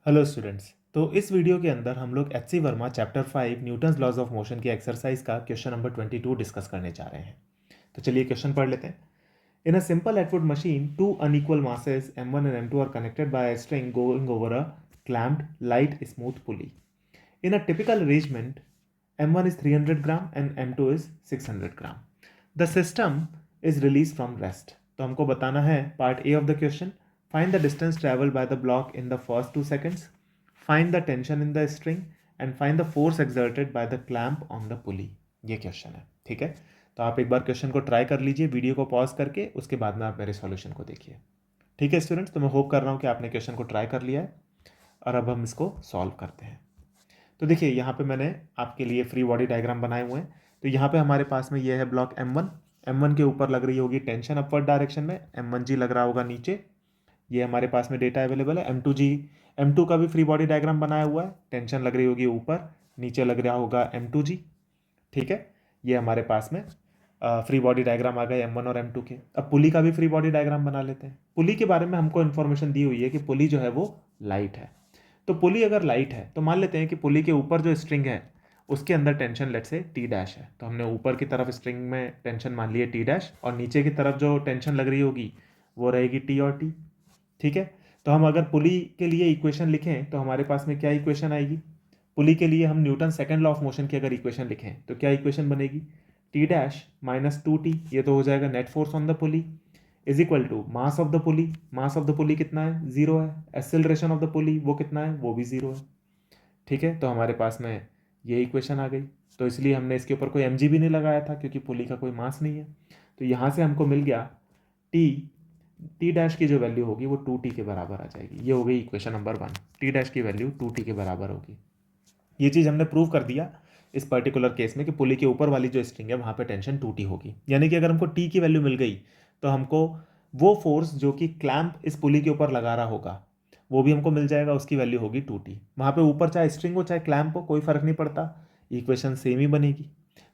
Hello students. तो इस video के अंदर हम लोग H C Verma chapter 5 Newton's laws of motion की एक्सरसाइज का क्वेश्चन नंबर 22 डिस्कस करने जा रहे हैं। तो चलिए क्वेश्चन पढ़ लेते हैं। In a simple Atwood machine two unequal masses m1 and m2 are connected by a string going over a clamped light smooth pulley. In a typical arrangement, m1 is 300 gram and m2 is 600 gram. The system is released from rest. तो हमको बताना है part A of the question. Find the distance travel by the block in the first 2 seconds. Find the tension in the string and find the force exerted by the clamp on the पुली। ये question है, ठीक है। तो आप एक बार question को try कर लीजिए वीडियो को पॉज करके, उसके बाद में आप मेरे सॉल्यूशन को देखिए। ठीक है स्टूडेंट्स, तो मैं होप कर रहा हूँ कि आपने क्वेश्चन को ट्राई कर लिया है और अब हम इसको सॉल्व करते हैं। तो देखिए यहाँ पे मैंने आपके लिए फ्री बॉडी डायग्राम बनाए हुए हैं। तो यहाँ पे हमारे पास में ये है ब्लॉक M1 के ऊपर लग रही होगी टेंशन अपवर्ड डायरेक्शन में, M1G लग रहा होगा नीचे। ये हमारे पास में डेटा अवेलेबल है। M2 का भी फ्री बॉडी डायग्राम बनाया हुआ है, टेंशन लग रही होगी ऊपर, नीचे लग रहा होगा M2G। ठीक है, ये हमारे पास में फ्री बॉडी डायग्राम आ गए M1 और M2 के। अब पुली का भी फ्री बॉडी डायग्राम बना लेते हैं। पुली के बारे में हमको इन्फॉर्मेशन दी हुई है कि पुली जो है वो लाइट है। तो पुली अगर लाइट है तो मान लेते हैं कि पुली के ऊपर जो स्ट्रिंग है उसके अंदर टेंशन लेट से टी डैश है। तो हमने ऊपर की तरफ स्ट्रिंग में टेंशन मान ली है टी डैश, और नीचे की तरफ जो टेंशन लग रही होगी वो रहेगी टी और टी। ठीक है, तो हम अगर पुली के लिए इक्वेशन लिखें तो हमारे पास में क्या इक्वेशन आएगी? पुली के लिए हम Newton second law of motion की अगर इक्वेशन लिखें तो क्या इक्वेशन बनेगी? टी डैश माइनस 2t, ये तो हो जाएगा net force on the pulley, is equal to mass of the pulley. Mass of the pulley कितना है? 0 है। एक्सेलरेशन ऑफ द पुली वो कितना है? वो भी 0 है। ठीक है, तो हमारे पास में ये इक्वेशन आ गई। तो इसलिए हमने इसके ऊपर कोई mg भी नहीं लगाया था क्योंकि पुली का कोई मास नहीं है। तो यहाँ से हमको मिल गया टी डैश की जो वैल्यू होगी वो 2t के बराबर आ जाएगी। ये हो गई इक्वेशन नंबर 1। टी डैश की वैल्यू 2t के बराबर होगी। ये चीज़ हमने प्रूव कर दिया इस पर्टिकुलर केस में कि पुली के ऊपर वाली जो स्ट्रिंग है वहाँ पे टेंशन 2t होगी। यानी कि अगर हमको t की वैल्यू मिल गई तो हमको वो फोर्स जो कि क्लैंप इस पुली के ऊपर लगा रहा होगा वो भी हमको मिल जाएगा, उसकी वैल्यू होगी 2t। वहाँ पे ऊपर चाहे स्ट्रिंग हो चाहे क्लैंप हो कोई फर्क नहीं पड़ता, इक्वेशन सेम ही बनेगी।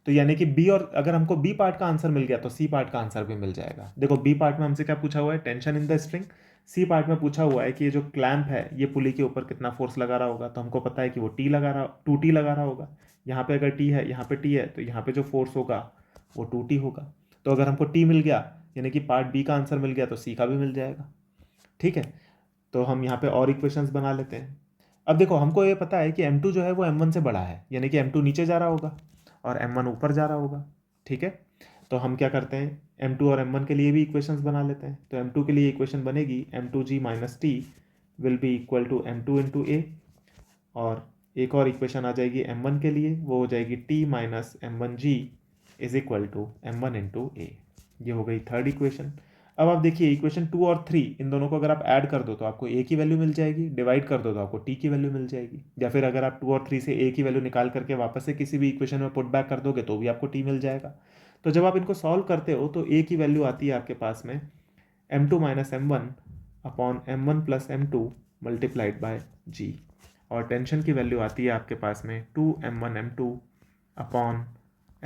तो यानी कि बी, और अगर हमको बी पार्ट का आंसर मिल गया तो सी पार्ट का आंसर भी मिल जाएगा। देखो बी पार्ट में हमसे क्या पूछा हुआ है? Tension in the string. C part में पूछा हुआ है कि ये जो क्लैंप है ये पुली के ऊपर कितना फोर्स लगा रहा होगा। तो हमको पता है कि वो टी लगा रहा 2t लगा रहा होगा। यहाँ पे अगर टी है, यहाँ पे टी है, तो यहाँ पे जो फोर्स होगा वो 2t होगा। तो अगर हमको टी मिल गया यानी कि पार्ट बी का आंसर मिल गया तो सी का भी मिल जाएगा। ठीक है, तो हम यहाँ पे और इक्वेशंस बना लेते हैं। अब देखो हमको ये पता है कि M2 जो है वो M1 से बड़ा है, यानी कि M2 नीचे जा रहा होगा और M1 ऊपर जा रहा होगा। ठीक है, तो हम क्या करते हैं M2 और M1 के लिए भी इक्वेशंस बना लेते हैं। तो M2 के लिए इक्वेशन बनेगी M2G minus T will be equal to M2 into A, और एक और इक्वेशन आ जाएगी M1 के लिए, वो हो जाएगी T minus M1G is equal to M1 into A. ये हो गई थर्ड इक्वेशन। अब आप देखिए इक्वेशन 2 और 3 इन दोनों को अगर आप ऐड कर दो तो आपको ए की वैल्यू मिल जाएगी, डिवाइड कर दो तो आपको टी की वैल्यू मिल जाएगी, या फिर अगर आप 2 और 3 से ए की वैल्यू निकाल करके वापस से किसी भी इक्वेशन में पुट बैक कर दोगे तो भी आपको टी मिल जाएगा। तो जब आप इनको सॉल्व करते हो तो ए की वैल्यू आती है आपके पास में M2 minus M1 upon M1 plus M2 multiplied by G, और टेंशन की वैल्यू आती है आपके पास में 2M1M2 upon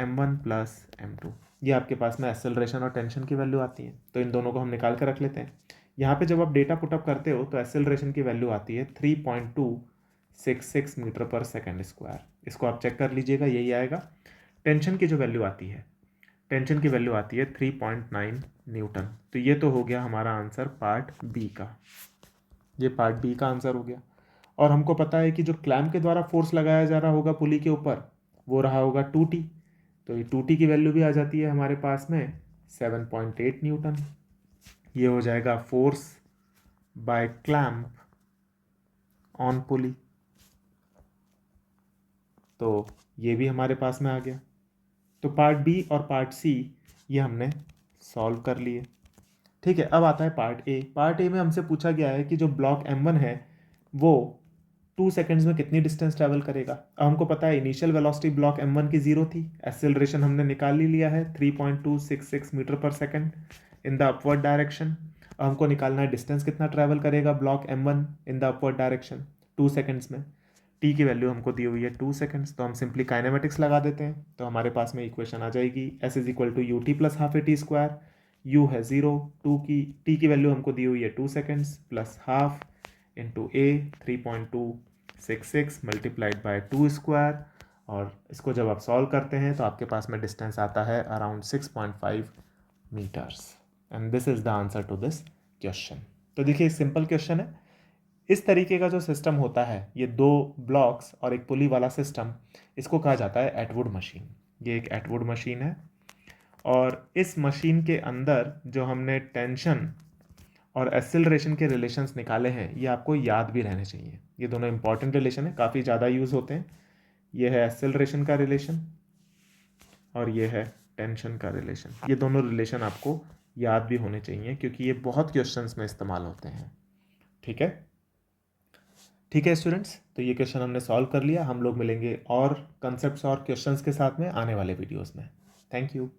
M1 plus M2। ये आपके पास में एक्सेलरेशन और टेंशन की वैल्यू आती है। तो इन दोनों को हम निकाल कर रख लेते हैं। यहाँ पे जब आप डेटा पुटअप करते हो तो एक्सेलरेशन की वैल्यू आती है 3.266 मीटर पर सेकेंड स्क्वायर। इसको आप चेक कर लीजिएगा, यही आएगा। टेंशन की जो वैल्यू आती है, टेंशन की वैल्यू आती है 3.9 न्यूटन। तो ये तो हो गया हमारा आंसर पार्ट बी का। ये पार्ट बी का आंसर हो गया। और हमको पता है कि जो क्लैंप के द्वारा फोर्स लगाया जा रहा होगा पुली के ऊपर वो रहा होगा 2t। तो ये 2t की वैल्यू भी आ जाती है हमारे पास में 7.8 न्यूटन। ये हो जाएगा फोर्स बाय क्लैंप ऑन पुली। तो ये भी हमारे पास में आ गया। तो पार्ट बी और पार्ट सी ये हमने सॉल्व कर लिए। ठीक है, अब आता है पार्ट ए। पार्ट ए में हमसे पूछा गया है कि जो ब्लॉक M1 है वो 2 सेकेंड्स में कितनी डिस्टेंस ट्रैवल करेगा। अब हमको पता है इनिशियल वेलोसिटी ब्लॉक M1 की 0 थी, एक्सेलरेशन हमने निकाल ही लिया है 3.266 मीटर पर second in the upward direction. अब हमको निकालना है डिस्टेंस कितना ट्रैवल करेगा block M1 in the upward direction 2 seconds में। टी की वैल्यू हमको दी हुई है 2 सेकेंड्स, तो हम सिंपली काइनेमेटिक्स लगा देते हैं। तो हमारे पास में इक्वेशन आ जाएगी S is equal to u t plus half a t square. U है 0, टी की वैल्यू हमको दी हुई है 2 seconds plus half into A 3.266 multiplied by 2 square, और इसको जब आप सॉल्व करते हैं तो आपके पास में डिस्टेंस आता है around 6.5 metres, and this is the answer to this question. तो देखिए सिंपल क्वेश्चन है। इस तरीके का जो सिस्टम होता है, ये 2 ब्लॉक्स और एक पुली वाला सिस्टम, इसको कहा जाता है एटवुड मशीन। ये एक एटवुड मशीन है, और इस मशीन के अंदर जो हमने टेंशन और एक्सेलरेशन के रिलेशंस निकाले हैं, ये आपको याद भी रहने चाहिए। ये दोनों इंपॉर्टेंट रिलेशन है, काफ़ी ज़्यादा यूज़ होते हैं। ये है एक्सेलरेशन का रिलेशन और ये है टेंशन का रिलेशन। ये दोनों रिलेशन आपको याद भी होने चाहिए क्योंकि ये बहुत क्वेश्चंस में इस्तेमाल होते हैं। ठीक है, ठीक है स्टूडेंट्स, तो ये क्वेश्चन हमने सॉल्व कर लिया। हम लोग मिलेंगे और कंसेप्ट्स और क्वेश्चंस के साथ में आने वाले वीडियोस में। Thank you.